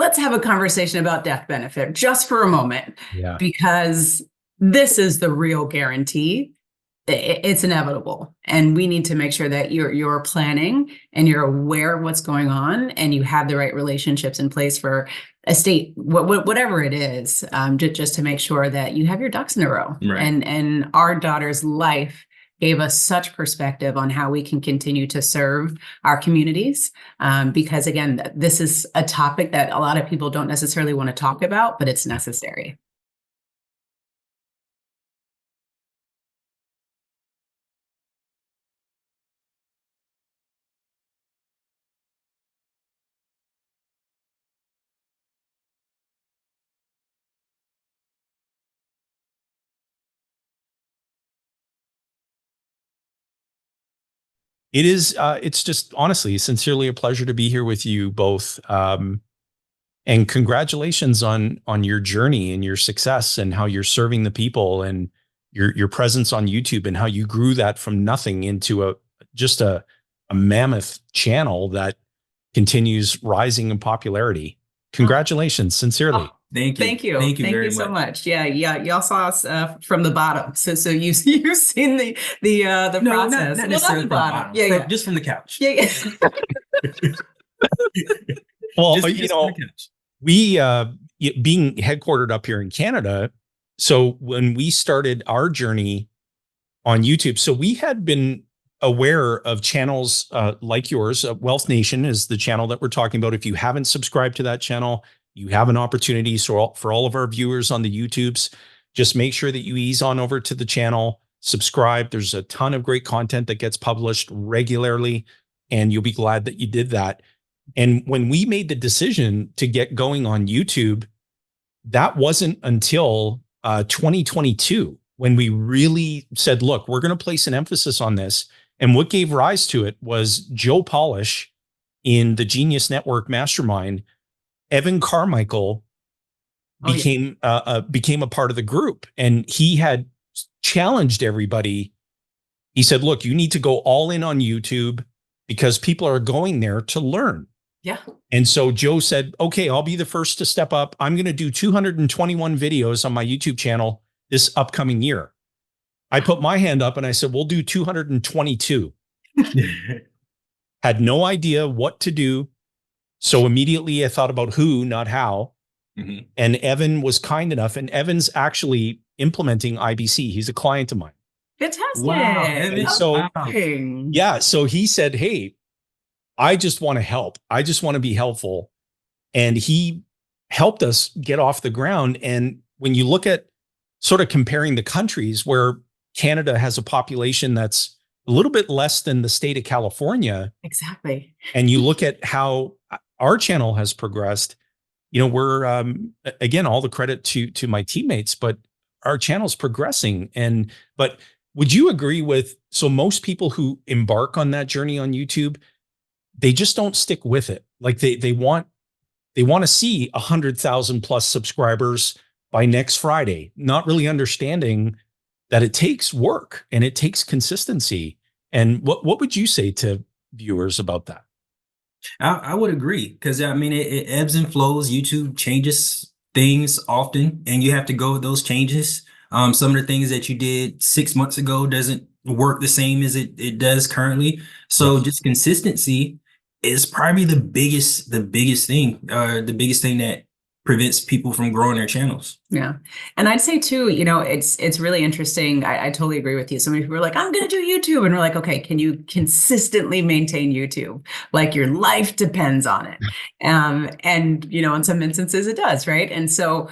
let's have a conversation about death benefit just for a moment, Yeah. because this is the real guarantee. It's inevitable, and we need to make sure that you're planning and you're aware of what's going on, and you have the right relationships in place for estate, whatever it is, just to make sure that you have your ducks in a row. Right. And our daughter's life gave us such perspective on how we can continue to serve our communities. Because again, this is a topic that a lot of people don't necessarily want to talk about, but it's necessary. It is, it's just honestly, sincerely a pleasure to be here with you both. And congratulations on your journey and your success and how you're serving the people and your presence on YouTube and how you grew that from nothing into just a mammoth channel that continues rising in popularity. Congratulations, sincerely. Oh, thank you. Thank you. Thank you Thank very you so much. much. Yeah. Y'all saw us from the bottom. So you've seen the No, process. not necessarily from the bottom. Yeah. Just from the couch. Yeah. Well, Just you from know, the couch. we being headquartered up here in Canada. So when we started our journey on YouTube, so we had been aware of channels like yours. Wealth Nation is the channel that we're talking about. If you haven't subscribed to that channel, you have an opportunity. So for all of our viewers on the YouTubes, just make sure that you ease on over to the channel, subscribe. There's a ton of great content that gets published regularly, and you'll be glad that you did that. And when we made the decision to get going on YouTube, that wasn't until 2022 when we really said, look, we're going to place an emphasis on this. And what gave rise to it was Joe Polish in the Genius Network Mastermind. Evan Carmichael became a part of the group, and he had challenged everybody. He said, look, you need to go all in on YouTube because people are going there to learn. Yeah. And so Joe said, okay, I'll be the first to step up. I'm going to do 221 videos on my YouTube channel this upcoming year. I put my hand up and I said, we'll do 222. Had no idea what to do. So immediately I thought about who, not how. Mm-hmm. And Evan was kind enough, and Evan's actually implementing IBC. He's a client of mine. Fantastic. Wow, Evan. So, Wow. yeah. So he said, hey, I just want to help. I just want to be helpful. And he helped us get off the ground. And when you look at sort of comparing the countries where Canada has a population that's a little bit less than the state of California. Exactly. And you look at how our channel has progressed, you know, we're, again, all the credit to my teammates, but our channel's progressing. But would you agree with, so most people who embark on that journey on YouTube, they just don't stick with it. Like they want to see 100,000 plus subscribers by next Friday, not really understanding that it takes work and it takes consistency. And what would you say to viewers about that? I would agree, because I mean, it ebbs and flows. YouTube changes things often, and you have to go with those changes. Some of the things that you did 6 months ago doesn't work the same as it does currently. So just consistency is probably the biggest thing, the biggest thing that prevents people from growing their channels. Yeah. And I'd say too, you know, it's really interesting. I totally agree with you. So many people are like, I'm going to do YouTube. And we're like, okay, can you consistently maintain YouTube? Like your life depends on it. And, you know, in some instances it does. Right. And so,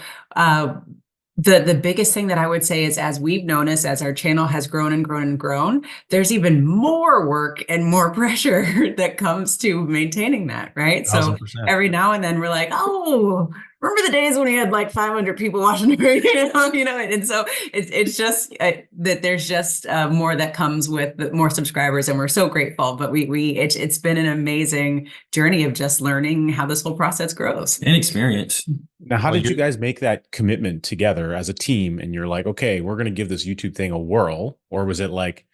the biggest thing that I would say is, as we've noticed, as our channel has grown and grown and grown, there's even more work and more pressure that comes to maintaining that, right? 1,000%. So every now and then we're like, oh, remember the days when we had like 500 people watching the video, you know? And so it's just that there's just more that comes with more subscribers, and we're so grateful. But it's been an amazing journey of just learning how this whole process grows. And experience. Now, how did you guys make that commitment together as a team? And you're like, okay, we're going to give this YouTube thing a whirl. Or was it like,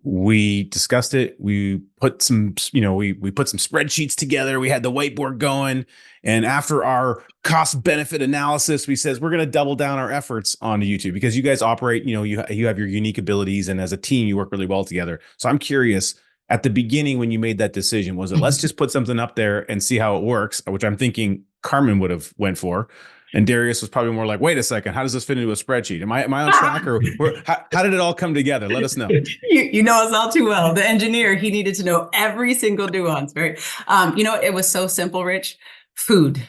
We discussed it. We put some, we put some spreadsheets together. We had the whiteboard going. And after our cost benefit analysis, we says we're going to double down our efforts on YouTube because you guys operate, you have your unique abilities, and as a team, you work really well together. So I'm curious, at the beginning when you made that decision, was it let's just put something up there and see how it works, which I'm thinking Carmen would have went for, and Darius was probably more like, wait a second, how does this fit into a spreadsheet? Am I on track, or how did it all come together? Let us know. You know us all too well. The engineer, he needed to know every single nuance, right? It was so simple, Rich. Food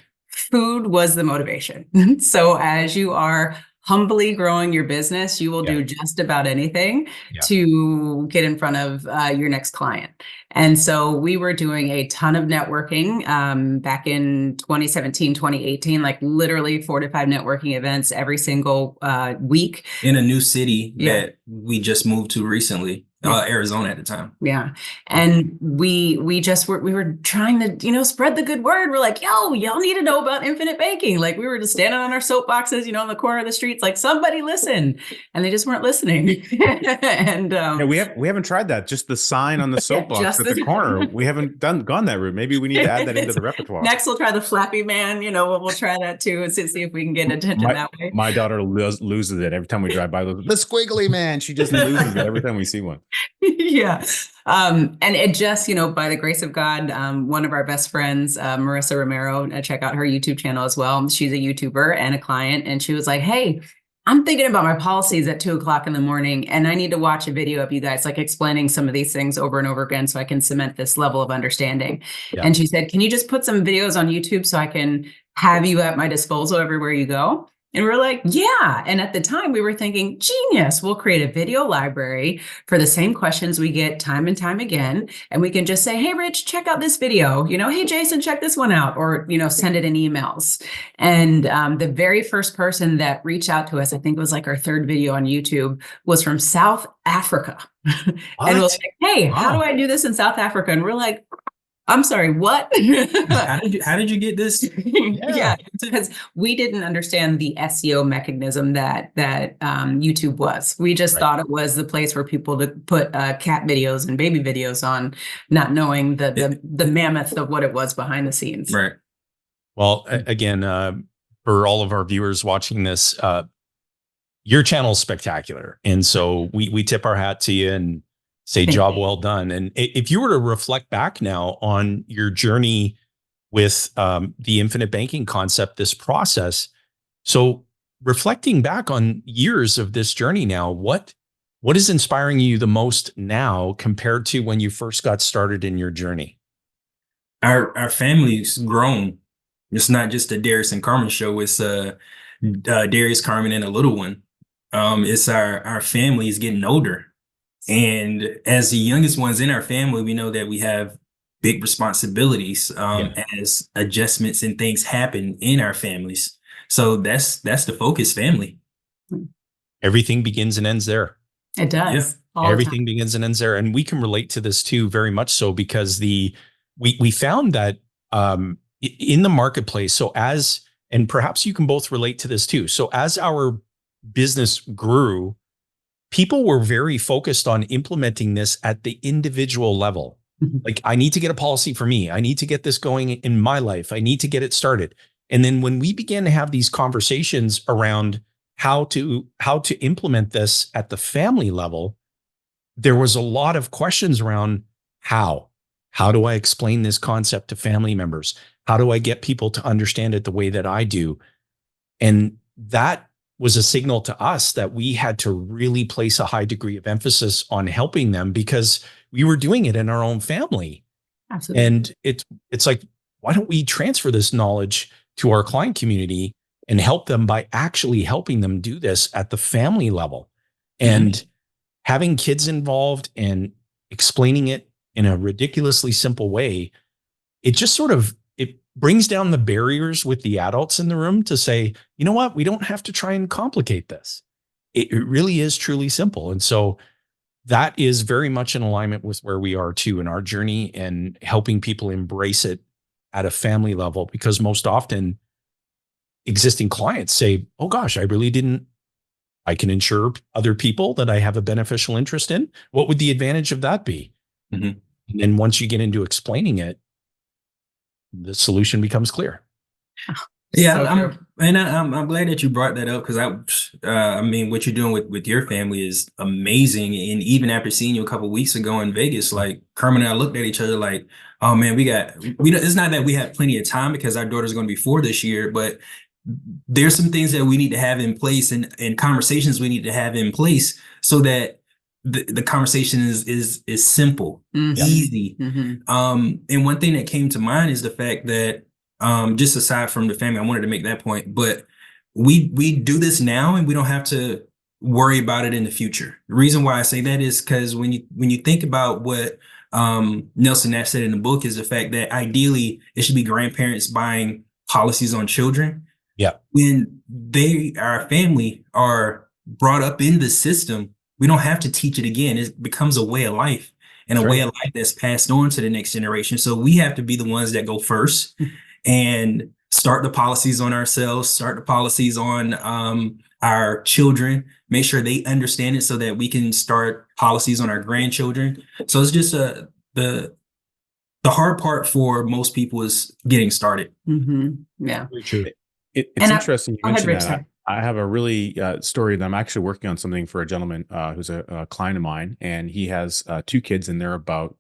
was the motivation. So as you are humbly growing your business, you will do just about anything to get in front of your next client. And so we were doing a ton of networking back in 2017, 2018, like literally 4 to 5 networking events every single week. In a new city that we just moved to recently. Arizona at the time. Yeah. And we were trying to, spread the good word. We're like, yo, y'all need to know about infinite banking. Like we were just standing on our soapboxes, on the corner of the streets, like somebody listen. And they just weren't listening. And we haven't tried that. Just the sign on the soapbox at the corner. We haven't gone that route. Maybe we need to add that into the repertoire. Next we'll try the Flappy Man, we'll try that too and see if we can get attention that way. My daughter loses it every time we drive by the squiggly man. She just loses it every time we see one. Yeah. And it just, by the grace of God, one of our best friends, Marissa Romero, check out her YouTube channel as well. She's a YouTuber and a client. And she was like, hey, I'm thinking about my policies at 2:00 in the morning, and I need to watch a video of you guys like explaining some of these things over and over again so I can cement this level of understanding. Yeah. And she said, can you just put some videos on YouTube so I can have you at my disposal everywhere you go? And we're like, yeah. And at the time we were thinking, genius, we'll create a video library for the same questions we get time and time again. And we can just say, hey, Rich, check out this video, hey, Jason, check this one out, or, send it in emails. And the very first person that reached out to us, I think it was like our 3rd video on YouTube, was from South Africa. And was like, hey, how do I do this in South Africa? And we're like, I'm sorry, what? How did you get this? Yeah, because we didn't understand the SEO mechanism that YouTube was. We just thought it was the place for people to put cat videos and baby videos on, not knowing the mammoth of what it was behind the scenes. Right. Well, again, for all of our viewers watching this, your channel is spectacular. And so we tip our hat to you and say job well done. And if you were to reflect back now on your journey with the infinite banking concept, this process, so reflecting back on years of this journey now, what is inspiring you the most now compared to when you first got started in your journey? Our family's grown. It's not just a Darius and Carmen show. It's Darius, Carmen, and a little one. It's our family is getting older. And as the youngest ones in our family, we know that we have big responsibilities as adjustments and things happen in our families. So that's the focus, family. Everything begins and ends there. It does. Yeah. Everything begins and ends there. And we can relate to this too, very much so, because we found that in the marketplace. So and perhaps you can both relate to this too. So as our business grew, people were very focused on implementing this at the individual level. Like, I need to get a policy for me. I need to get this going in my life. I need to get it started. And then when we began to have these conversations around how to implement this at the family level, there was a lot of questions around how do I explain this concept to family members? How do I get people to understand it the way that I do? And that was a signal to us that we had to really place a high degree of emphasis on helping them, because we were doing it in our own family. Absolutely. And it's like, why don't we transfer this knowledge to our client community and help them by actually helping them do this at the family level? And having kids involved and explaining it in a ridiculously simple way, it just sort of, it brings down the barriers with the adults in the room to say, you know what, we don't have to try and complicate this. It really is truly simple. And so that is very much in alignment with where we are too in our journey, and helping people embrace it at a family level, because most often existing clients say, oh gosh, I I can insure other people that I have a beneficial interest in. What would the advantage of that be? Mhm. And then once you get into explaining it, the solution becomes clear. Yeah, So true. I'm glad that you brought that up, because I mean, what you're doing with your family is amazing. And even after seeing you a couple weeks ago in Vegas, like Carmen and I looked at each other like, oh man, we it's not that we have plenty of time because our daughter's going to be 4 this year, but there's some things that we need to have in place, and conversations we need to have in place so that the conversation is simple, Mhm. easy. Mhm. And one thing that came to mind is the fact that, just aside from the family, I wanted to make that point, but we do this now and we don't have to worry about it in the future. The reason why I say that is because when you think about what Nelson Nash said in the book, is the fact that ideally it should be grandparents buying policies on children. Yeah. When our family are brought up in the system, we don't have to teach it again. It becomes a way of life, and a That's way right. of life that's passed on to the next generation. So we have to be the ones that go first and start the policies on ourselves, start the policies on our children, make sure they understand it so that we can start policies on our grandchildren. So it's just the hard part for most people is getting started. Mhm. Yeah. Very true. It's And interesting you go ahead, mentioned Rich. that. Sorry. I have a really story that I'm actually working on something for a gentleman who's a client of mine, and he has 2 kids, and they're about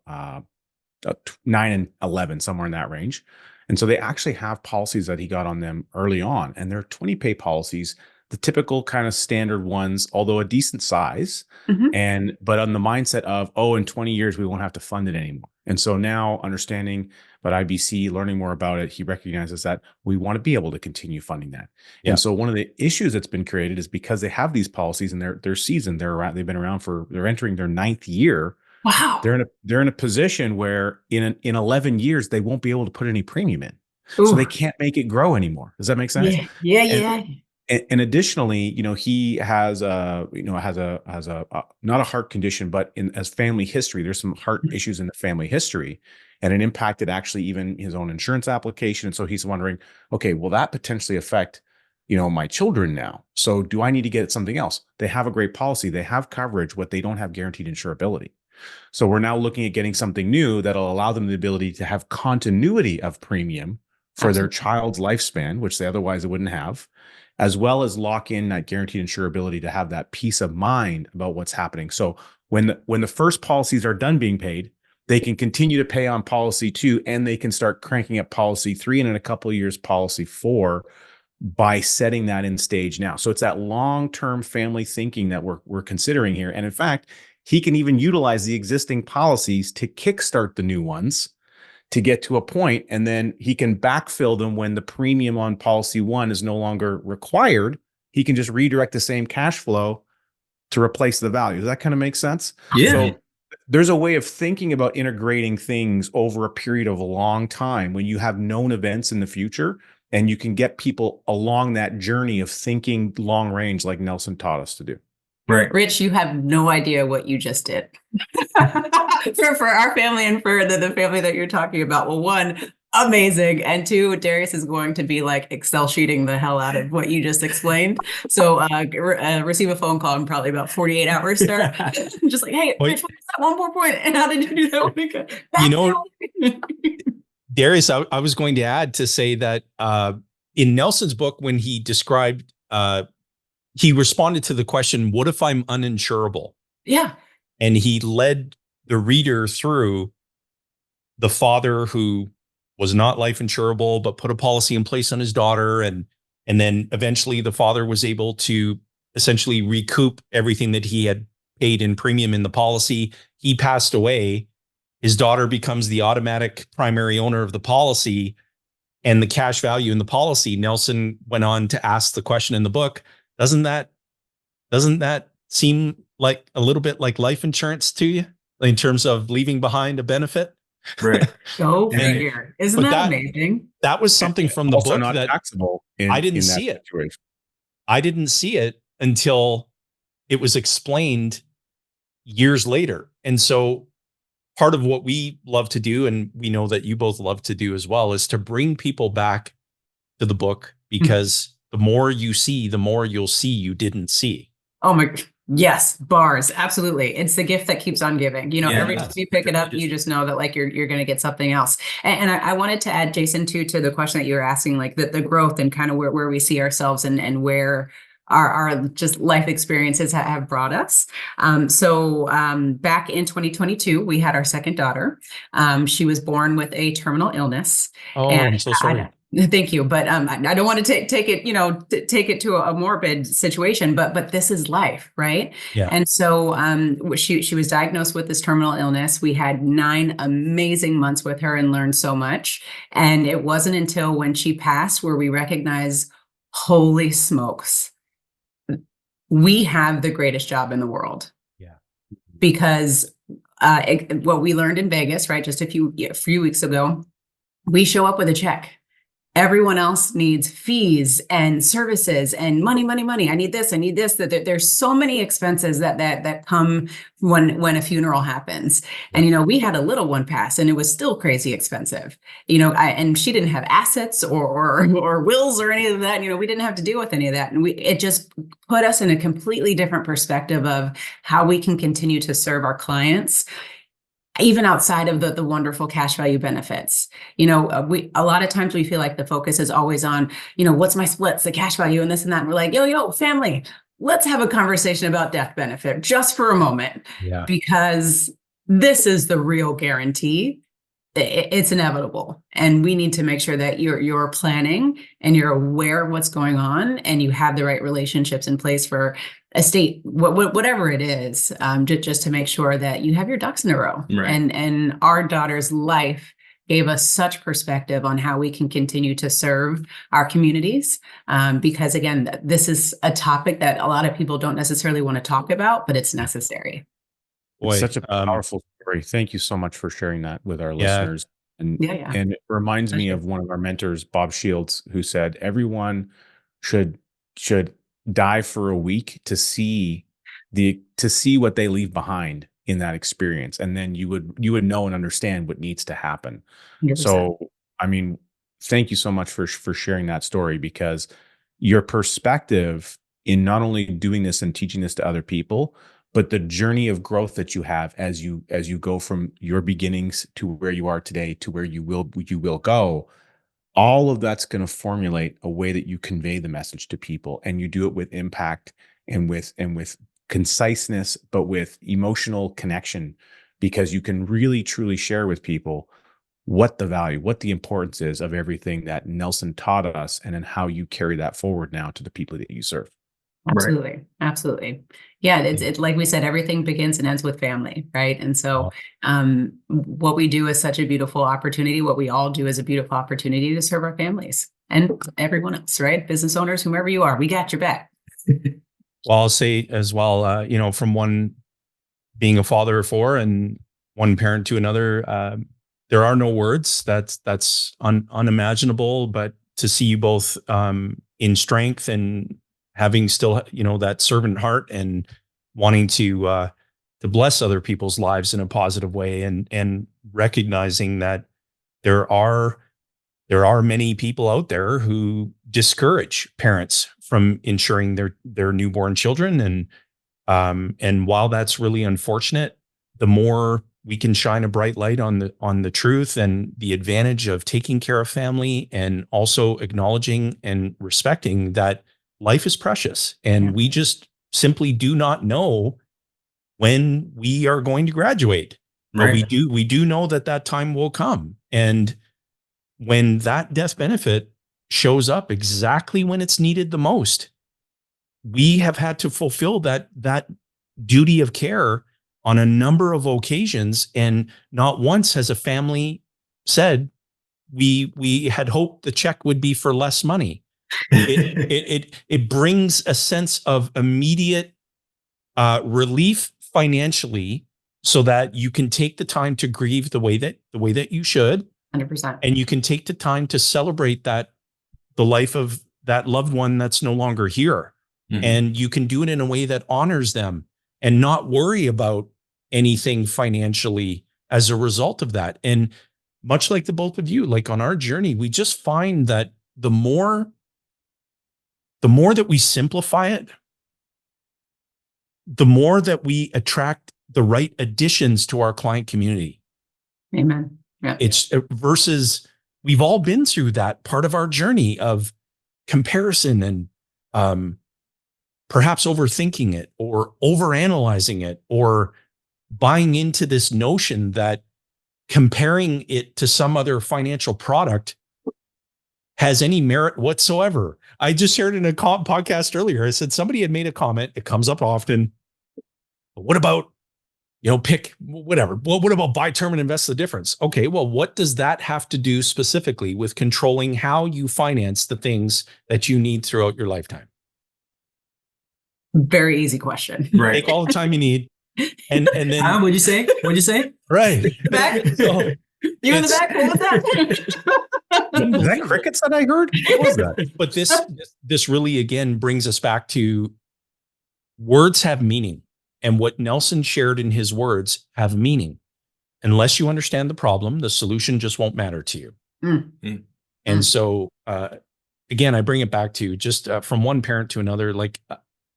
9 and 11, somewhere in that range. And so they actually have policies that he got on them early on, and they're 20 pay policies, the typical kind of standard ones, although a decent size. Mhm. But on the mindset of, oh, in 20 years, we won't have to fund it anymore. And so now understanding about IBC, learning more about it, he recognizes that we want to be able to continue funding that. Yeah. And so one of the issues that's been created is because they have these policies and they're seasoned, they've been around they're entering their 9th year. Wow. They're in a position where in 11 years they won't be able to put any premium in, so they Ooh. can't make it grow anymore. Does that make sense? Yeah. Yeah. And Yeah. and additionally, he has a not a heart condition, but as family history, there's some heart issues in the family history, and it impacted actually even his own insurance application. And so he's wondering, okay, will that potentially affect my children now? So do I need to get something else? They have a great policy, they have coverage, what they don't have guaranteed insurability. So we're now looking at getting something new that'll allow them the ability to have continuity of premium for their Absolutely. child's lifespan, which they otherwise wouldn't have, as well as lock in that guaranteed insurability to have that peace of mind about what's happening. So when the first policies are done being paid, they can continue to pay on policy 2, and they can start cranking up policy 3, and in a couple of years, policy 4, by setting that in stage now. So it's that long-term family thinking that we're considering here. And in fact, he can even utilize the existing policies to kickstart the new ones to get to a point, and then he can backfill them when the premium on policy 1 is no longer required. He can just redirect the same cash flow to replace the value. Does that kind of make sense? Yeah. So there's a way of thinking about integrating things over a period of a long time when you have known events in the future, and you can get people along that journey of thinking long range like Nelson taught us to do. Right. Rich, you have no idea what you just did for our family and for the family that you're talking about. Well, 1, amazing. And 2, Darius is going to be like Excel sheeting the hell out of what you just explained. So receive a phone call in probably about 48 hours, start. Just like, hey, Wait. Rich, what was that one more point? And how did you do that one again? Darius, I was going to add to say that in Nelson's book, when he described, he responded to the question, what if I'm uninsurable? Yeah. And he led the reader through the father who was not life insurable, but put a policy in place on his daughter. And then eventually the father was able to essentially recoup everything that he had paid in premium in the policy. He passed away. His daughter becomes the automatic primary owner of the policy and the cash value in the policy. Nelson went on to ask the question in the book, doesn't that seem like a little bit like life insurance to you in terms of leaving behind a benefit? Right. Go And- figure. Isn't but that that- amazing? That was something from the Also book not that taxable I didn't in that see it. situation. I didn't see it until it was explained years later. And so part of what we love to do, and we know that you both love to do as well, is to bring people back to the book, because the more you see, the more you'll see you didn't see. Oh my, yes, bars. Absolutely. It's the gift that keeps on giving. You know, Yeah, every time you pick it up, you just know that like you're going to get something else. And I wanted to add, Jason, too, to the question that you were asking, like the growth and kind of where we see ourselves and where our just life experiences have brought us. Back in 2022, we had our second daughter. She was born with a terminal illness. Oh, And I'm so sorry. thank you, but I don't want to take it, take it to a morbid situation, but this is life, right? Yeah. And so she was diagnosed with this terminal illness. We had 9 amazing months with her and learned so much. And it wasn't until when she passed where we recognized, holy smokes, we have the greatest job in the world. Yeah. Because what we learned in Vegas, right, just a few weeks ago, we show up with a check. Everyone else needs fees and services and money. I need this. I need this. That there's so many expenses that come when a funeral happens. And we had a little one pass, and it was still crazy expensive. And she didn't have assets or wills or any of that. We didn't have to deal with any of that, and it just put us in a completely different perspective of how we can continue to serve our clients, even outside of the wonderful cash value benefits. A lot of times we feel like the focus is always on, what's my splits, the cash value and this and that. And we're like, yo, family, let's have a conversation about death benefit just for a moment. Yeah. Because this is the real guarantee. It's inevitable. And we need to make sure that you're planning and you're aware of what's going on and you have the right relationships in place for estate, whatever it is, just to make sure that you have your ducks in a row. Right. And our daughter's life gave us such perspective on how we can continue to serve our communities. Because again, this is a topic that a lot of people don't necessarily want to talk about, but it's necessary. Boy, It's such a powerful story. Thank you so much for sharing that with our Yeah. listeners. And Yeah. and it reminds me of one of our mentors, Bob Shields, who said everyone should die for a week to see what they leave behind in that experience, and then you would know and understand what needs to happen. 100%. So, I mean, thank you so much for sharing that story, because your perspective in not only doing this and teaching this to other people, but the journey of growth that you have as you go from your beginnings to where you are today to where you will go, all of that's going to formulate a way that you convey the message to people, and you do it with impact and with conciseness, but with emotional connection, because you can really truly share with people what the value, what the importance is of everything that Nelson taught us, and then how you carry that forward now to the people that you serve. Absolutely. Right. Absolutely. Yeah. It's like we said, everything begins and ends with family. Right. And so, what we do is such a beautiful opportunity. What we all do is a beautiful opportunity to serve our families and everyone else, right? Business owners, whomever you are, we got your back. Well, I'll say as well, from one being a father of 4 and one parent to another, there are no words. That's unimaginable, but to see you both, in strength and having still, that servant heart and wanting to bless other people's lives in a positive way, and recognizing that there are many people out there who discourage parents from ensuring their newborn children. And while that's really unfortunate, the more we can shine a bright light on the truth and the advantage of taking care of family, and also acknowledging and respecting that life is precious, and we just simply do not know when we are going to graduate. Right. But we do know that time will come. And when that death benefit shows up exactly when it's needed the most, we have had to fulfill that duty of care on a number of occasions. And not once has a family said, we had hoped the check would be for less money. It brings a sense of immediate relief financially, so that you can take the time to grieve the way that you should. 100%. And you can take the time to celebrate the life of that loved one that's no longer here. Mm-hmm. And you can do it in a way that honors them and not worry about anything financially as a result of that. And much like the both of you, like on our journey, we just find that the more that we simplify it, the more that we attract the right additions to our client community. Amen. Yeah. It's versus we've all been through that part of our journey of comparison and perhaps overthinking it or overanalyzing it or buying into this notion that comparing it to some other financial product has any merit whatsoever. I just shared in a podcast earlier. I said somebody had made a comment. It comes up often. But what about, pick whatever. Well, what about buy term and invest the difference? Okay, well, what does that have to do specifically with controlling how you finance the things that you need throughout your lifetime? Very easy question. Right. Take all the time you need. And then What'd you say? What'd you say? right. Back? So, You in the back? What was that? Is that crickets that I heard? What was that? but this really again brings us back to words have meaning, and what Nelson shared in his words have meaning. Unless you understand the problem, the solution just won't matter to you. Mm. And so again, I bring it back to just from one parent to another, like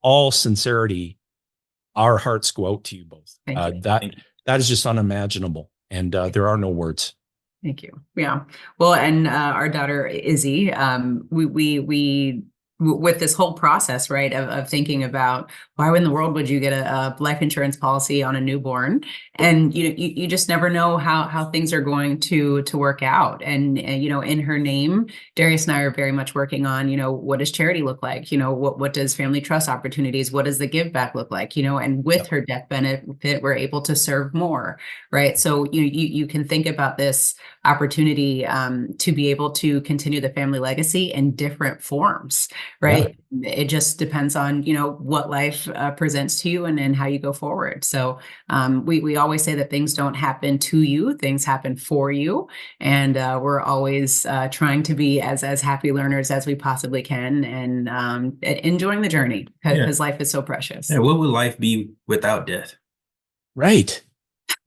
all sincerity, our hearts go out to you both. Thank you. That is just unimaginable. And there are no words. Thank you. Yeah. Well, and our daughter Izzy, we with this whole process, right, of thinking about why in the world would you get a life insurance policy on a newborn, and you just never know how things are going to work out. And in her name, Darius and I are very much working on what does charity look like, what does family trust opportunities, what does the give back look like, and with her death benefit, we're able to serve more, right? So you can think about this opportunity to be able to continue the family legacy in different forms, right? Yeah. It just depends on what life presents to you and how you go forward. So we always say that things don't happen to you, things happen for you, and we're always trying to be as happy learners as we possibly can, and enjoying the journey because life is so precious. Yeah, what would life be without death? Right.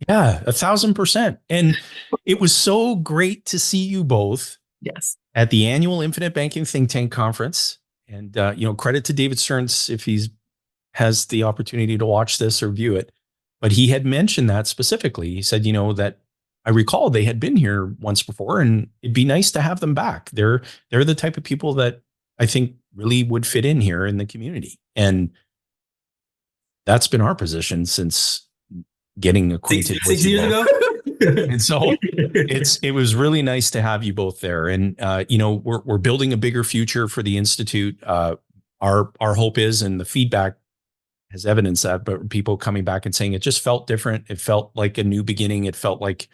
Yeah, 1,000%. And it was so great to see you both. Yes. At the annual Infinite Banking Think Tank Conference. And, credit to David Stearns if he's has the opportunity to watch this or view it. But he had mentioned that specifically. He said, that I recall they had been here once before and it'd be nice to have them back. They're the type of people that I think really would fit in here in the community. And that's been our position since getting acquainted with 6 years ago. And so it was really nice to have you both there. And we're building a bigger future for the Institute. Our hope is, and the feedback has evidence that, but people coming back and saying it just felt different. It felt like a new beginning. It felt like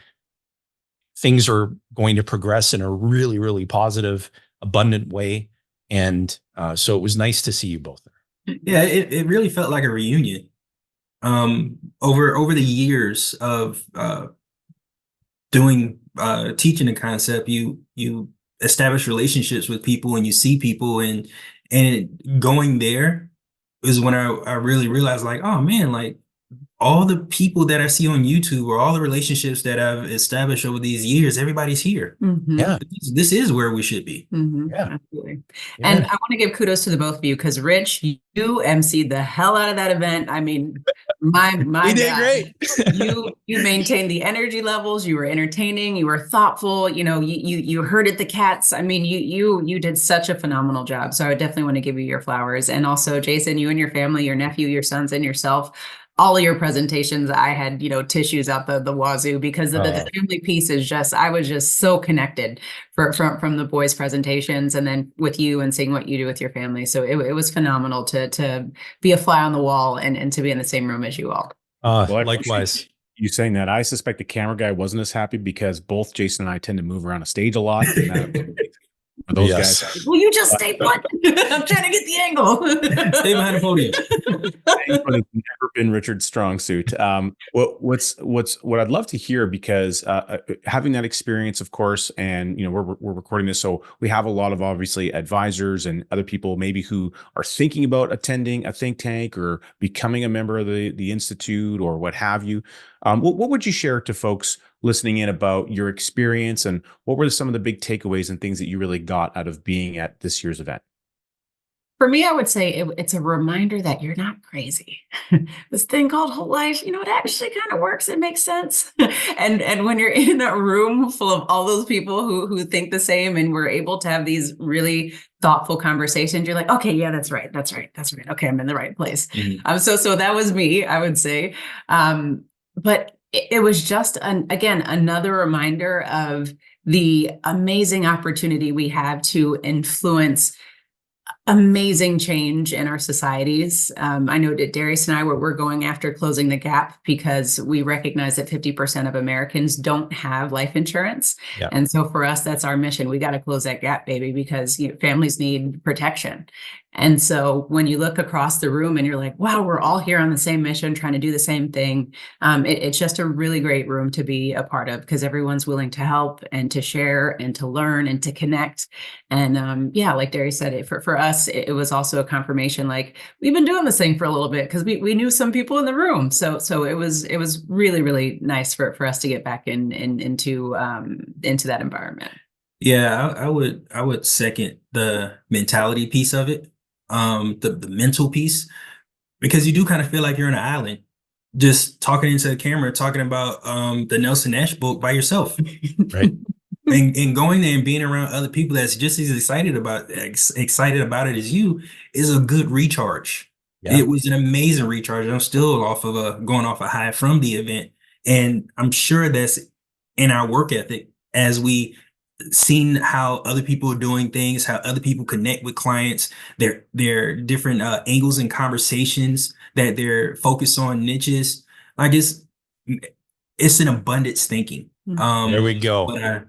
things are going to progress in a really, really positive, abundant way. And so it was nice to see you both there. Yeah, it really felt like a reunion. Over the years of doing teaching the concept, you establish relationships with people and you see people, and going there is when I really realized, like, oh man, like all the people that I see on YouTube or all the relationships that I've established over these years, everybody's here. Mm-hmm. Yeah. This is where we should be. Mm-hmm. Yeah. Absolutely. Yeah. And I want to give kudos to the both of you, because Rich, you emceed the hell out of that event. I mean, my We did God. great. you maintained the energy levels. You were entertaining. You were thoughtful. You herded the cats. I mean, you did such a phenomenal job. So I definitely want to give you your flowers. And also, Jason, you and your family, your nephew, your sons, and yourself. All of your presentations, I had, tissues out the wazoo, because the family piece is I was just so connected from the boys' presentations, and then with you and seeing what you do with your family. So it was phenomenal to be a fly on the wall and to be in the same room as you all. Likewise. You saying that, I suspect the camera guy wasn't as happy because both Jason and I tend to move around a stage a lot. And those guys. Well, you just stay put. I'm trying to get the angle. Stay behind the podium. It's never been Richard's strong suit. What I'd love to hear, because having that experience, of course, and we're recording this, so we have a lot of obviously advisors and other people maybe who are thinking about attending a think tank or becoming a member of the Institute or what have you. What would you share to folks listening in about your experience, and what were some of the big takeaways and things that you really got out of being at this year's event? For me, I would say it's a reminder that you're not crazy. This thing called whole life, it actually kind of works. It makes sense. And when you're in a room full of all those people who think the same, and we're able to have these really thoughtful conversations, you're like, okay, yeah, that's right. Okay, I'm in the right place. So that was me, I would say. But it was just again another reminder of the amazing opportunity we have to influence amazing change in our societies. I know that Darius and I we're going after closing the gap because we recognize that 50% of Americans don't have life insurance. Yeah. And so for us, that's our mission. We got to close that gap, baby, because families need protection. And so when you look across the room and you're like, wow, we're all here on the same mission, trying to do the same thing. It's just a really great room to be a part of because everyone's willing to help and to share and to learn and to connect. And like Darius said, for us, it was also a confirmation, like we've been doing this thing for a little bit because we knew some people in the room. So it was really, really nice for us to get back into that environment. Yeah, I would second the mentality piece of it, the mental piece, because you do kind of feel like you're on an island, just talking into the camera, talking about the Nelson Nash book by yourself, Right. and going there and being around other people that's just as excited about it as you is a good recharge. Yeah. It was an amazing recharge. I'm still going off a high from the event, and I'm sure that's in our work ethic as we seen how other people are doing things, how other people connect with clients, their different angles and conversations that they're focused on niches. Like it's an abundance thinking. There we go.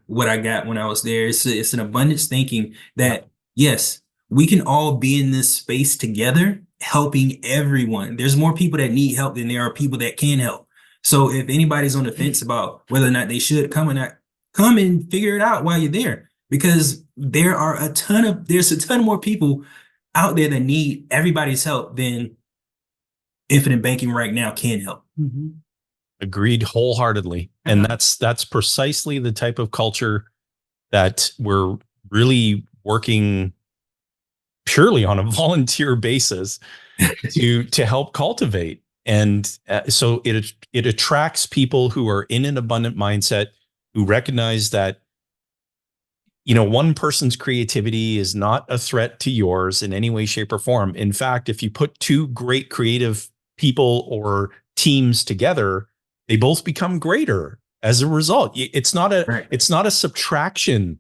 What I got when I was there, it's an abundance thinking that yes, we can all be in this space together, helping everyone. There's more people that need help than there are people that can help. So if anybody's on the fence about whether or not they should come or not, come and figure it out while you're there, because there's a ton more people out there that need everybody's help than Infinite Banking right now can help. Mm-hmm. Agreed wholeheartedly. And that's precisely the type of culture that we're really working purely on a volunteer basis to help cultivate. And so it attracts people who are in an abundant mindset, who recognize that, one person's creativity is not a threat to yours in any way, shape, or form. In fact, if you put two great creative people or teams together, they both become greater as a result. It's not a subtraction.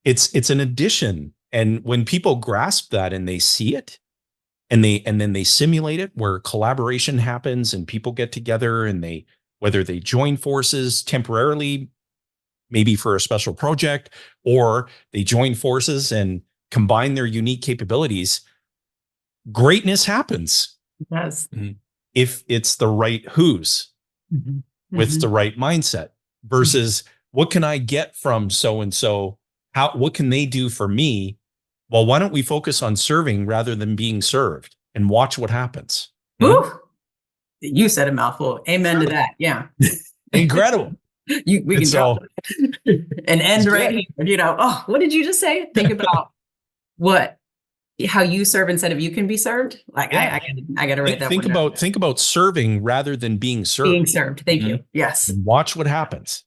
It's an addition. And when people grasp that and they see it, and then they simulate it, where collaboration happens and people get together and whether they join forces temporarily, maybe for a special project, or they join forces and combine their unique capabilities, greatness happens. It does. If it's the right who's with the right mindset versus what can I get from so-and-so? What can they do for me? Well, why don't we focus on serving rather than being served and watch what happens? Ooh, you said a mouthful. Amen to that. Yeah. Incredible. We can drop and end right here. Oh, what did you just say? Think about how you serve instead of you can be served. Like I got to write that. Think about serving rather than being served. Being served. Thank you. Yes. And watch what happens.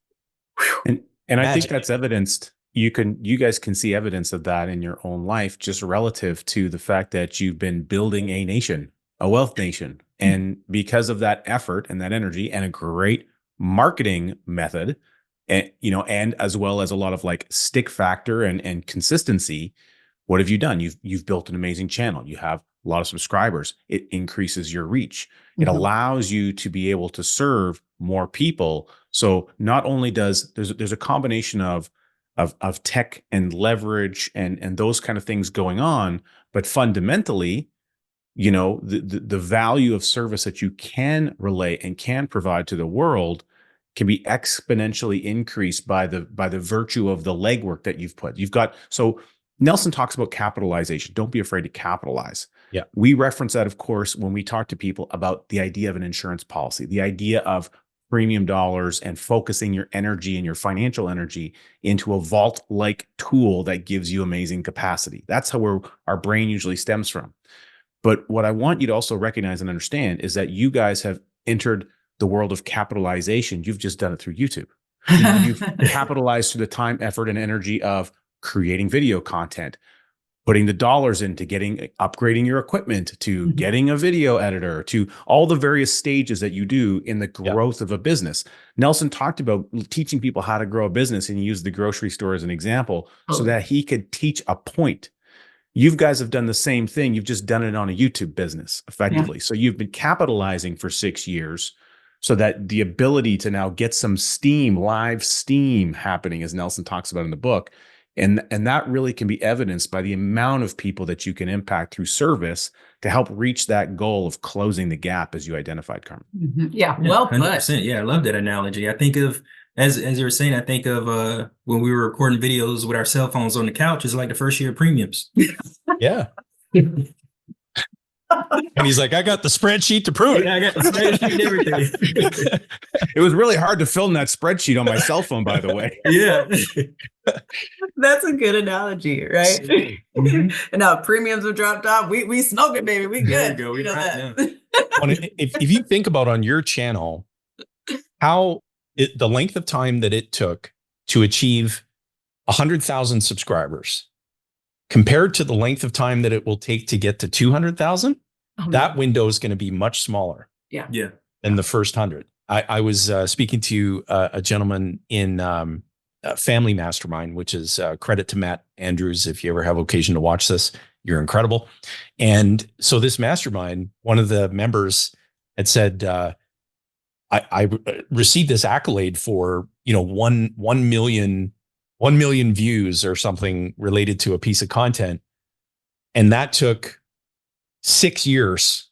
And I think that's evidenced. You guys can see evidence of that in your own life, just relative to the fact that you've been building a nation, a wealth nation. And because of that effort and that energy and a great marketing method, and as well as a lot of like stick factor and consistency, what have you done? You've built an amazing channel. You have a lot of subscribers. It increases your reach. It allows you to be able to serve more people. So not only there's a combination of tech and leverage and those kind of things going on, but fundamentally, the value of service that you can relay and can provide to the world can be exponentially increased by the virtue of the legwork that you've put. So Nelson talks about capitalization. Don't be afraid to capitalize. Yeah. We reference that, of course, when we talk to people about the idea of an insurance policy, the idea of premium dollars and focusing your energy and your financial energy into a vault-like tool that gives you amazing capacity. That's how our brain usually stems from. But what I want you to also recognize and understand is that you guys have entered the world of capitalization. You've just done it through YouTube. You've capitalized through the time, effort, and energy of creating video content, putting the dollars into upgrading your equipment, to getting a video editor, to all the various stages that you do in the growth of a business. Nelson talked about teaching people how to grow a business, and he used the grocery store as an example so that he could teach a point. You guys have done the same thing. You've just done it on a YouTube business effectively. So you've been capitalizing for 6 years so that the ability to now get some steam, live steam happening, as Nelson talks about in the book. And that really can be evidenced by the amount of people that you can impact through service to help reach that goal of closing the gap, as you identified, Carmen. Yeah, well put. 100%. Yeah, I love that analogy. I think of, as you were saying, I think of when we were recording videos with our cell phones on the couch, it's like the first year of premiums. Yeah. And he's like, I got the spreadsheet to prove it. I got the spreadsheet and everything. It was really hard to fill in that spreadsheet on my cell phone, by the way. Yeah. That's a good analogy, right? And now premiums have dropped off. We smoke it, baby. We good. There you go. If you think about on your channel, the length of time that it took to achieve 100,000 subscribers compared to the length of time that it will take to get to 200,000, that window is going to be much smaller. Yeah. Than the first 100. I was speaking to a gentleman in Family Mastermind, which is credit to Matt Andrews. If you ever have occasion to watch this, you're incredible. And so this mastermind, one of the members had said, I received this accolade for, 1 million views or something related to a piece of content. And that took 6 years.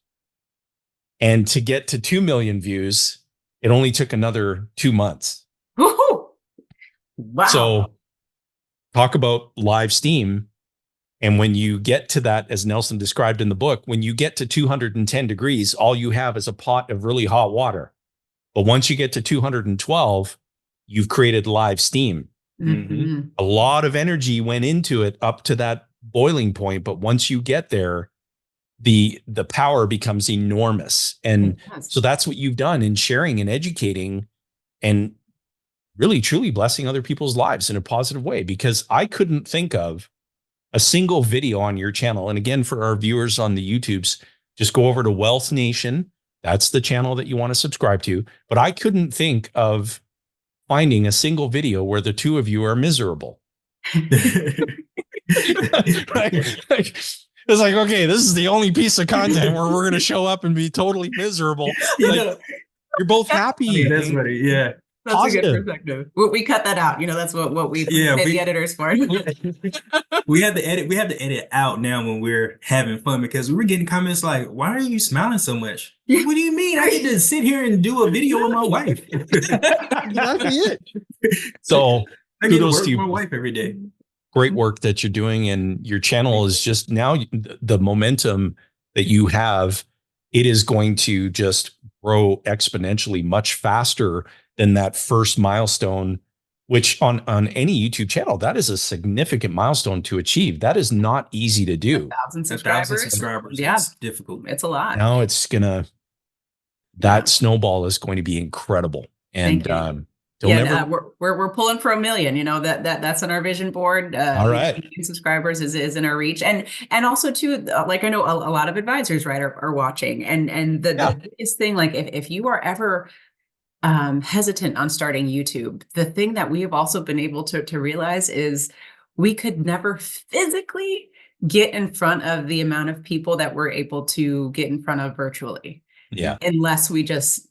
And to get to 2 million views, it only took another 2 months. Woo-hoo! Wow. So talk about live steam. And when you get to that, as Nelson described in the book, when you get to 210 degrees, all you have is a pot of really hot water. But once you get to 212, you've created live steam. Mm-hmm. A lot of energy went into it up to that boiling point. But once you get there, the power becomes enormous. And so that's what you've done in sharing and educating and really, truly blessing other people's lives in a positive way, because I couldn't think of a single video on your channel. And again, for our viewers on the YouTubes, just go over to Wealth Nation. That's the channel that you want to subscribe to. But I couldn't think of finding a single video where the two of you are miserable. Right? It's like, okay, this is the only piece of content where we're going to show up and be totally miserable. Like, you're both happy. That's funny. Yeah. That's Positive. a good perspective. We cut that out. That's what we pay the editors for. We have to edit out now when we're having fun, because we're getting comments like, why are you smiling so much? What do you mean? I get to sit here and do a video with my wife. Exactly it. So I get to kudos work to you. with my wife every day. Great work that you're doing, and your channel is just now the momentum that you have. It is going to just grow exponentially much faster than that first milestone, which on any YouTube channel, that is a significant milestone to achieve. That is not easy to do. 1,000 subscribers. Yeah. It's difficult. It's a lot. Now that snowball is going to be incredible. And we're pulling for 1 million. That's on our vision board. All right. Subscribers is in our reach, and also too, like I know a lot of advisors, right, are watching, and the biggest thing, like if you are ever hesitant on starting YouTube, the thing that we have also been able to realize is we could never physically get in front of the amount of people that we're able to get in front of virtually. Yeah. Unless we just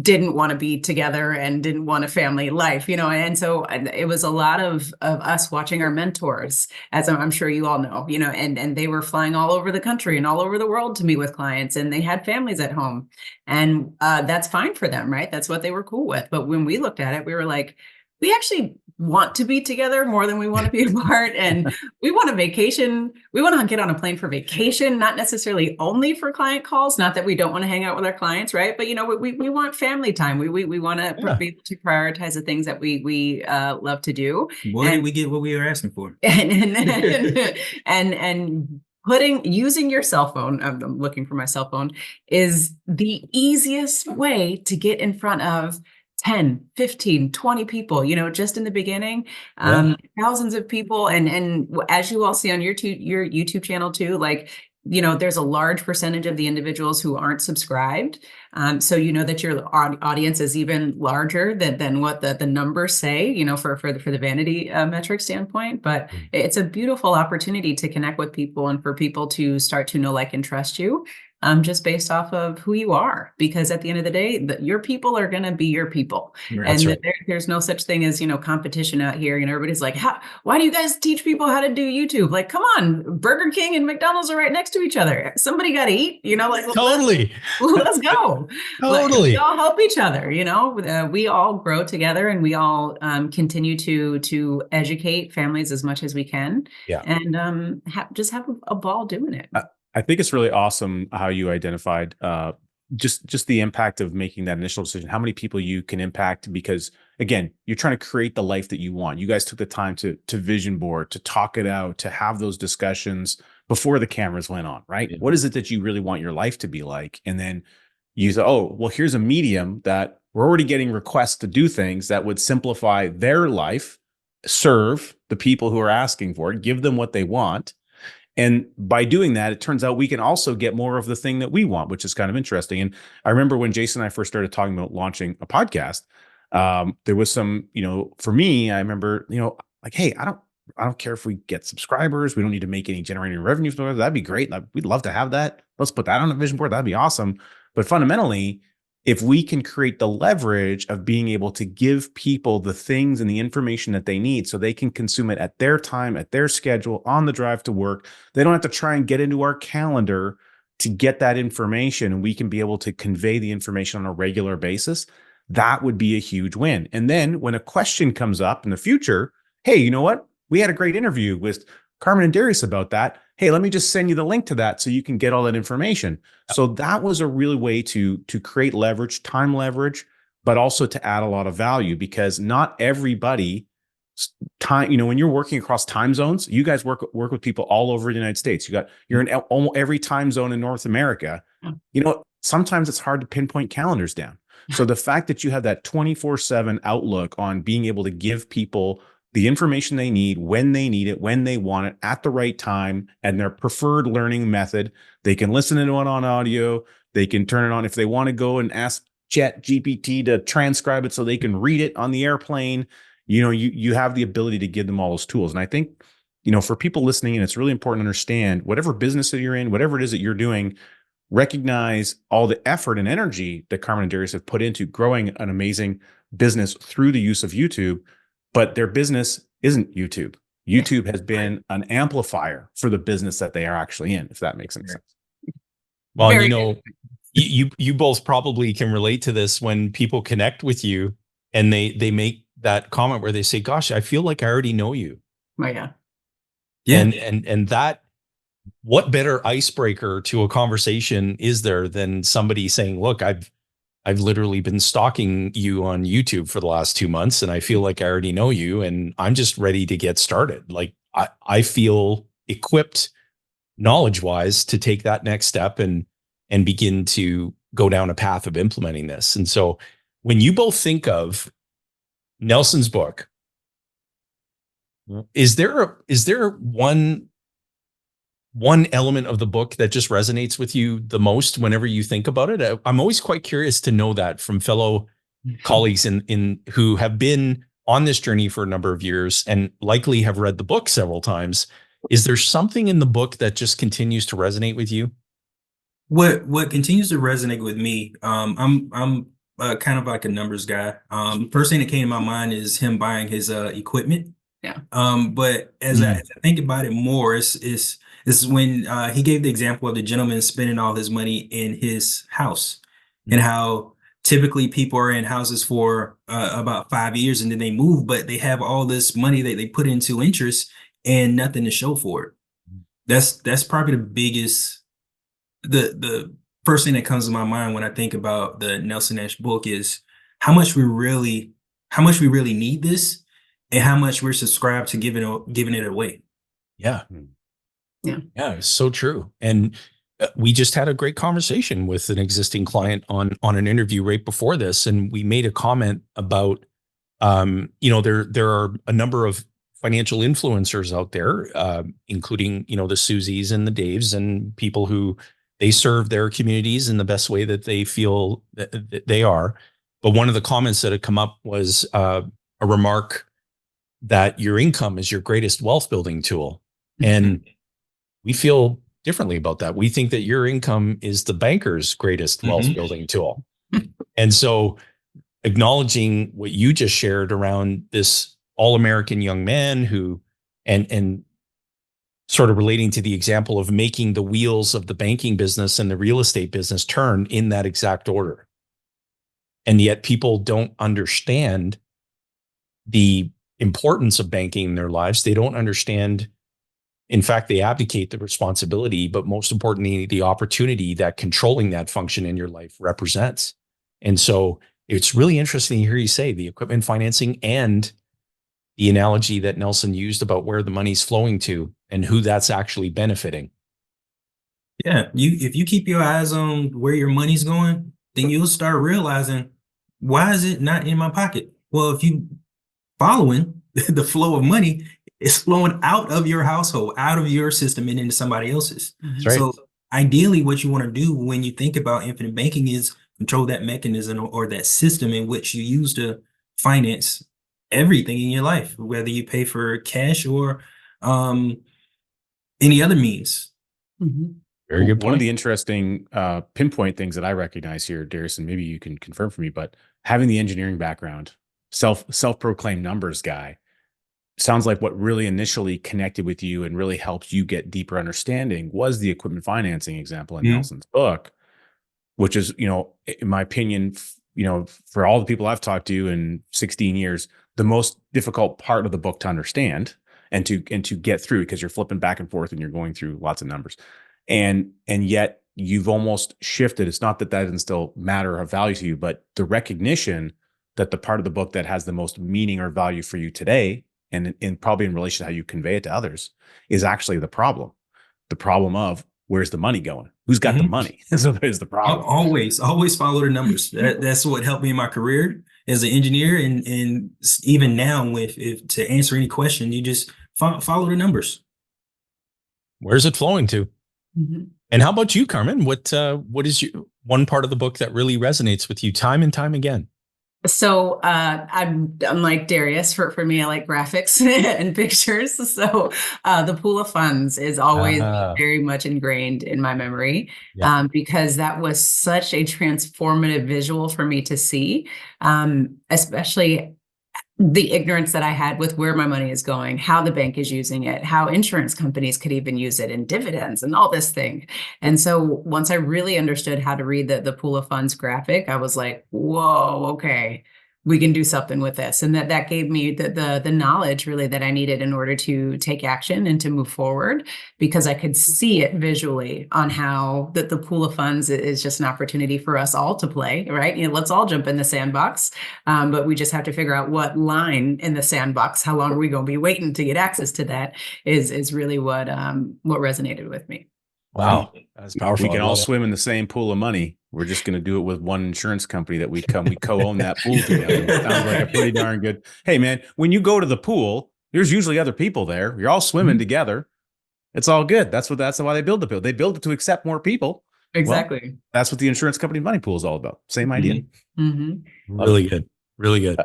didn't want to be together and didn't want a family life, and so it was a lot of us watching our mentors, as I'm sure you all know, and they were flying all over the country and all over the world to meet with clients, and they had families at home, and that's fine for them, right? That's what they were cool with. But when we looked at it, we were like, we actually want to be together more than we want to be apart. And we want a vacation. We want to get on a plane for vacation, not necessarily only for client calls. Not that we don't want to hang out with our clients, right? But, we want family time. We want to be able to prioritize the things that we love to do. Boy, did we get what we were asking for. And using your cell phone, I'm looking for my cell phone, is the easiest way to get in front of 10, 15, 20 people, just in the beginning, thousands of people. And as you all see on your YouTube channel too, there's a large percentage of the individuals who aren't subscribed. So that your audience is even larger than what the numbers say, for the vanity metric standpoint. But it's a beautiful opportunity to connect with people and for people to start to know, like, and trust you. Just based off of who you are, because at the end of the day, your people are going to be your people. That's right. There's no such thing as, competition out here. Everybody's like, why do you guys teach people how to do YouTube? Like, come on, Burger King and McDonald's are right next to each other. Somebody got to eat, Totally. Let's go. Totally. We all help each other, we all grow together, and we all continue to educate families as much as we can. Yeah. And just have a ball doing it. I think it's really awesome how you identified just the impact of making that initial decision, how many people you can impact, because again, you're trying to create the life that you want. You guys took the time to vision board, to talk it out, to have those discussions before the cameras went on, right? Yeah. What is it that you really want your life to be like? And then you say, oh, well, here's a medium that we're already getting requests to do things that would simplify their life, serve the people who are asking for it, give them what they want. And by doing that, it turns out we can also get more of the thing that we want, which is kind of interesting. And I remember when Jason and I first started talking about launching a podcast, there was some, for me, I remember, like, hey, I don't care if we get subscribers. We don't need to make any generating revenue. That'd be great. We'd love to have that. Let's put that on a vision board. That'd be awesome. But fundamentally, if we can create the leverage of being able to give people the things and the information that they need so they can consume it at their time, at their schedule, on the drive to work, they don't have to try and get into our calendar to get that information, and we can be able to convey the information on a regular basis, that would be a huge win. And then when a question comes up in the future, hey, you know what? We had a great interview with Carmen and Darius about that. Hey, let me just send you the link to that so you can get all that information. So that was a really way to create leverage, time leverage, but also to add a lot of value, because not everybody time, when you're working across time zones, you guys work with people all over the United States. You're in almost every time zone in North America. Sometimes it's hard to pinpoint calendars down. So the fact that you have that 24/7 outlook on being able to give people the information they need, when they need it, when they want it, at the right time, and their preferred learning method. They can listen to it on audio. They can turn it on if they want to go and ask Chat GPT to transcribe it so they can read it on the airplane. You have the ability to give them all those tools. And I think, for people listening in, it's really important to understand whatever business that you're in, whatever it is that you're doing, recognize all the effort and energy that Carmen and Darius have put into growing an amazing business through the use of YouTube. But their business isn't YouTube. YouTube has been an amplifier for the business that they are actually in, if that makes any sense. Well, you both probably can relate to this when people connect with you and they make that comment where they say, gosh, I feel like I already know you. Oh, yeah. Yeah. And that, what better icebreaker to a conversation is there than somebody saying, look, I've literally been stalking you on YouTube for the last 2 months, and I feel like I already know you, and I'm just ready to get started. Like I feel equipped knowledge-wise to take that next step and begin to go down a path of implementing this. And so when you both think of Nelson's book, is there one element of the book that just resonates with you the most whenever you think about it? I'm always quite curious to know that from fellow colleagues in who have been on this journey for a number of years and likely have read the book several times. Is there something in the book that just continues to resonate with you? What continues to resonate with me, I'm kind of like a numbers guy. First thing that came to my mind is him buying his equipment. Yeah. But as I think about it more, it's when he gave the example of the gentleman spending all his money in his house, and how typically people are in houses for about 5 years and then they move, but they have all this money that they put into interest and nothing to show for it. That's probably the biggest, the first thing that comes to my mind when I think about the Nelson Nash book is how much we really need this and how much we're subscribed to giving it away. Yeah. Yeah. Yeah. It's so true. And we just had a great conversation with an existing client on an interview right before this. And we made a comment about, there are a number of financial influencers out there, including, the Susies and the Daves and people who they serve their communities in the best way that they feel that they are. But one of the comments that had come up was a remark that your income is your greatest wealth building tool. And we feel differently about that. We think that your income is the banker's greatest wealth building tool. And so acknowledging what you just shared around this all-American young man who, and sort of relating to the example of making the wheels of the banking business and the real estate business turn in that exact order. And yet people don't understand the importance of banking in their lives. They don't understand. In fact, they abdicate the responsibility, but most importantly, the opportunity that controlling that function in your life represents. And so it's really interesting to hear you say the equipment financing and the analogy that Nelson used about where the money's flowing to and who that's actually benefiting. Yeah, if you keep your eyes on where your money's going, then you'll start realizing, why is it not in my pocket? Well, if you following the flow of money, it's flowing out of your household, out of your system and into somebody else's. That's right. So ideally what you want to do when you think about infinite banking is control that mechanism or that system in which you use to finance everything in your life, whether you pay for cash or any other means. Very good point. One of the interesting pinpoint things that I recognize here, Darius, and maybe you can confirm for me, but having the engineering background, self-proclaimed numbers guy, sounds like what really initially connected with you and really helped you get deeper understanding was the equipment financing example in Nelson's book, which is, in my opinion, for all the people I've talked to in 16 years, the most difficult part of the book to understand and to get through, because you're flipping back and forth and you're going through lots of numbers. And yet you've almost shifted. It's not that doesn't still matter or value to you, but the recognition that the part of the book that has the most meaning or value for you today, and probably in relation to how you convey it to others, is actually the problem. The problem of where's the money going? Who's got the money? So there's the problem. Always follow the numbers. That's what helped me in my career as an engineer, and even now, if to answer any question, you just follow the numbers. Where's it flowing to? And how about you, Carmen? What is one part of the book that really resonates with you time and time again? So I'm like Darius. For me, I like graphics and pictures. So the pool of funds is always very much ingrained in my memory, because that was such a transformative visual for me to see, especially the ignorance that I had with where my money is going, how the bank is using it, how insurance companies could even use it in dividends and all this thing. And so once I really understood how to read the pool of funds graphic, I was like, whoa, okay, we can do something with this. And that gave me the knowledge really that I needed in order to take action and to move forward, because I could see it visually on how the pool of funds is just an opportunity for us all to play, right? Let's all jump in the sandbox, but we just have to figure out what line in the sandbox, how long are we going to be waiting to get access to that is really what resonated with me. Wow. That's powerful. We can all swim in the same pool of money. We're just going to do it with one insurance company that we co-own that pool together. Sounds like a pretty darn good. Hey man, when you go to the pool, there's usually other people there. You're all swimming together. It's all good. That's why they build the pool. They build it to accept more people. Exactly. Well, that's what the insurance company money pool is all about. Same idea. Really good. Really good.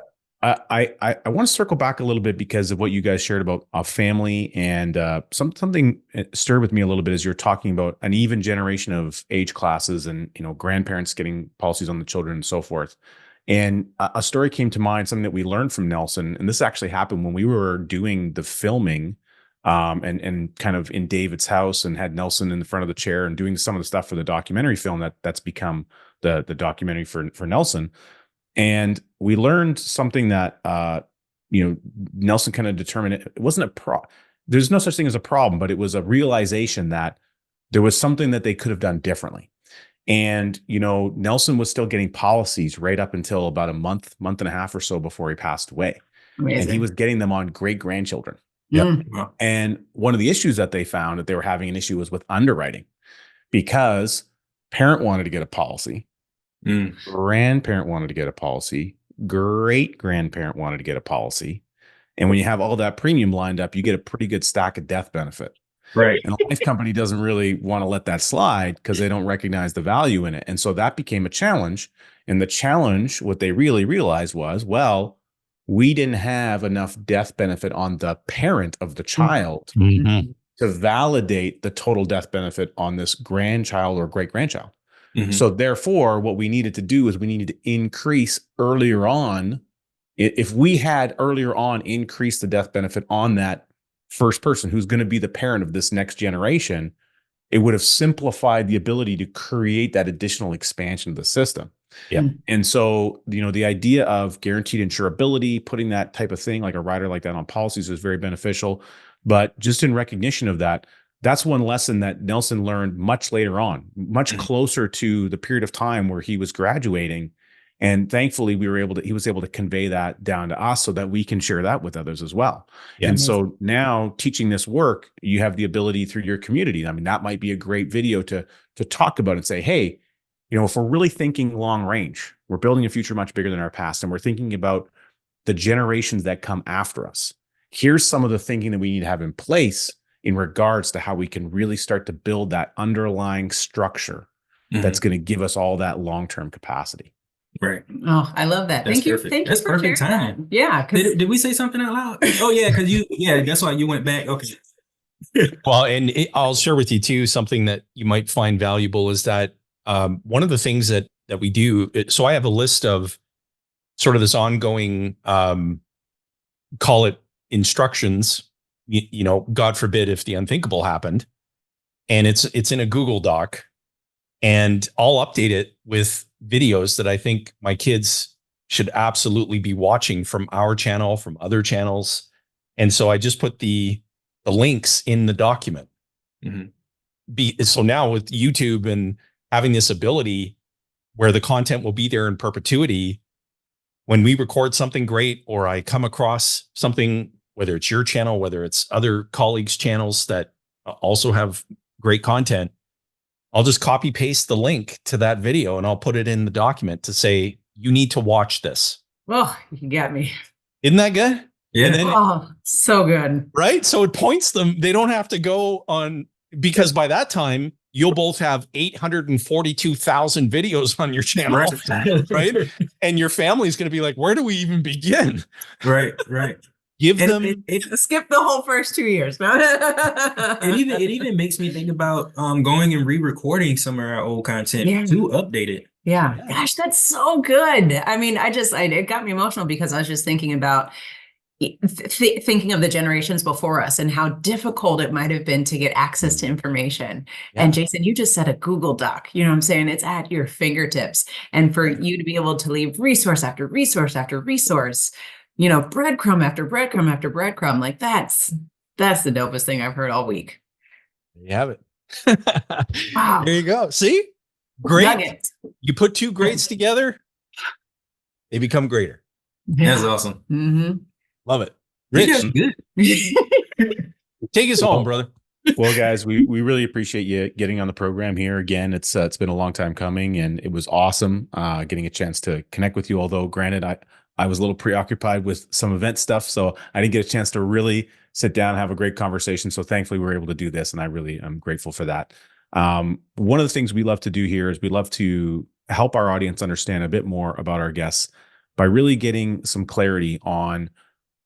I want to circle back a little bit because of what you guys shared about family, and something stirred with me a little bit as you're talking about an even generation of age classes and grandparents getting policies on the children and so forth. And a story came to mind, something that we learned from Nelson, and this actually happened when we were doing the filming and kind of in David's house and had Nelson in the front of the chair and doing some of the stuff for the documentary film that's become the documentary for Nelson. And we learned something that, Nelson kind of determined it wasn't there's no such thing as a problem, but it was a realization that there was something that they could have done differently. And, Nelson was still getting policies right up until about a month and a half or so before he passed away. Amazing. And he was getting them on great grandchildren. Yep. And one of the issues that they found that they were having an issue was with underwriting, because parent wanted to get a policy, grandparent wanted to get a policy, great grandparent wanted to get a policy. And when you have all that premium lined up, you get a pretty good stack of death benefit. Right. And the life company doesn't really want to let that slide because they don't recognize the value in it. And so that became a challenge. And the challenge, what they really realized was, well, we didn't have enough death benefit on the parent of the child to validate the total death benefit on this grandchild or great grandchild. So therefore, what we needed to do is we needed to increase earlier on. If we had earlier on increased the death benefit on that first person who's going to be the parent of this next generation, it would have simplified the ability to create that additional expansion of the system. Yeah. And so, the idea of guaranteed insurability, putting that type of thing like a rider like that on policies is very beneficial. But just in recognition of that, that's one lesson that Nelson learned much later on, much closer to the period of time where he was graduating. And thankfully, he was able to convey that down to us so that we can share that with others as well. Yeah. And so now teaching this work, you have the ability through your community. I mean, that might be a great video to talk about and say, hey, if we're really thinking long range, we're building a future much bigger than our past, and we're thinking about the generations that come after us. Here's some of the thinking that we need to have in place in regards to how we can really start to build that underlying structure that's going to give us all that long-term capacity. Right. Oh, I love that. That's Thank you. perfect. Thank That's you for perfect sharing timing. that. Yeah. Did we say something out loud? Oh yeah, because that's why you went back. Okay. Well, and I'll share with you too, something that you might find valuable is that one of the things that we do. So I have a list of sort of this ongoing, call it instructions, God forbid if the unthinkable happened, and it's in a Google Doc, and I'll update it with videos that I think my kids should absolutely be watching from our channel, from other channels. And so I just put the links in the document. So now with YouTube and having this ability where the content will be there in perpetuity, when we record something great, or I come across something, whether it's your channel, whether it's other colleagues' channels that also have great content, I'll just copy paste the link to that video and I'll put it in the document to say, you need to watch this. Oh, you got me. Isn't that good? Yeah. And then, Oh, so good. right. So it points them. They don't have to go on, because by that time you'll both have 842,000 videos on your channel. Right. And your family's going to be like, where do we even begin? Right. Give And them. Skip the whole first 2 years. It even makes me think about going and re-recording some of our old content to update it. Yeah. Gosh, that's so good. I mean, it got me emotional because I was just thinking about thinking of the generations before us and how difficult it might have been to get access to information. Yeah. And Jason, you just said a Google Doc, you know what I'm saying? It's at your fingertips. And for you to be able to leave resource after resource after resource, breadcrumb after breadcrumb after breadcrumb, like that's the dopest thing I've heard all week. You have it. Wow. There you go. See? Great. Nugget. You put two greats together, they become greater. That's awesome. Mm-hmm. Love it. You Rich, guys are good. take us home, brother. Well, guys, we really appreciate you getting on the program here again. It's been a long time coming, and it was awesome getting a chance to connect with you. Although, granted, I was a little preoccupied with some event stuff, so I didn't get a chance to really sit down and have a great conversation. So thankfully, we were able to do this, and I really am grateful for that. One of the things we love to do here is we love to help our audience understand a bit more about our guests by really getting some clarity on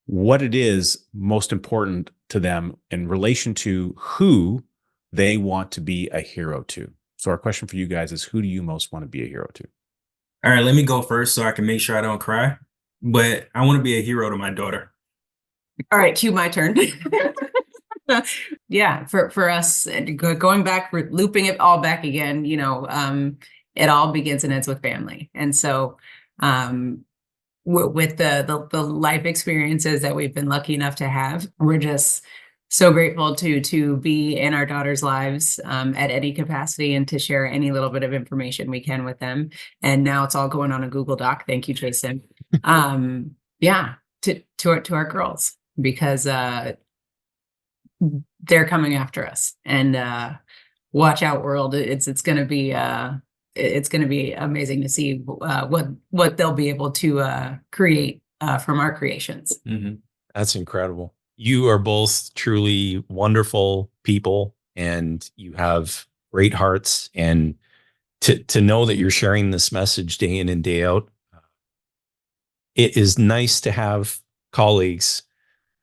what it is most important to them in relation to who they want to be a hero to. So our question for you guys is, who do you most want to be a hero to? All right, let me go first so I can make sure I don't cry. But I want to be a hero to my daughter. All right, cue my turn. Yeah, for us, going back, looping it all back again, it all begins and ends with family. And so, with the life experiences that we've been lucky enough to have, we're just so grateful to be in our daughters' lives at any capacity and to share any little bit of information we can with them. And now it's all going on a Google Doc. Thank you, Jason. Yeah, to our girls, because they're coming after us. And watch out, world. It's going to be amazing to see what they'll be able to create from our creations. Mm-hmm. That's incredible. You are both truly wonderful people, and you have great hearts. And to know that you're sharing this message day in and day out, it is nice to have colleagues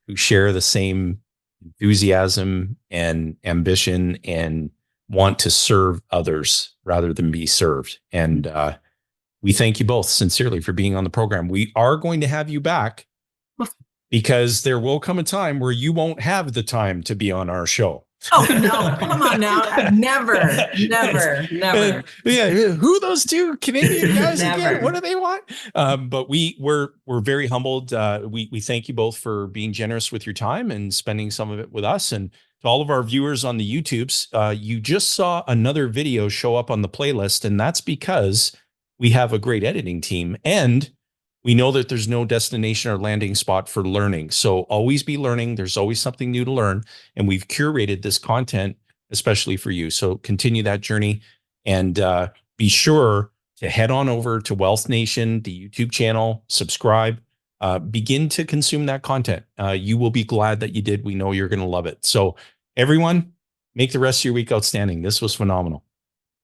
who share the same enthusiasm and ambition and want to serve others rather than be served. And we thank you both sincerely for being on the program. We are going to have you back because there will come a time where you won't have the time to be on our show. Oh, no, come on now. Never. Yeah. Who are those two Canadian guys again? Never. What do they want? But we're very humbled. We thank you both for being generous with your time and spending some of it with us. And to all of our viewers on the YouTubes, you just saw another video show up on the playlist, and that's because we have a great editing team, and we know that there's no destination or landing spot for learning. So always be learning. There's always something new to learn, and we've curated this content especially for you. So continue that journey, and be sure to head on over to Wealth Nation, the YouTube channel, subscribe. Begin to consume that content. You will be glad that you did. We know you're going to love it. So everyone, make the rest of your week outstanding. This was phenomenal.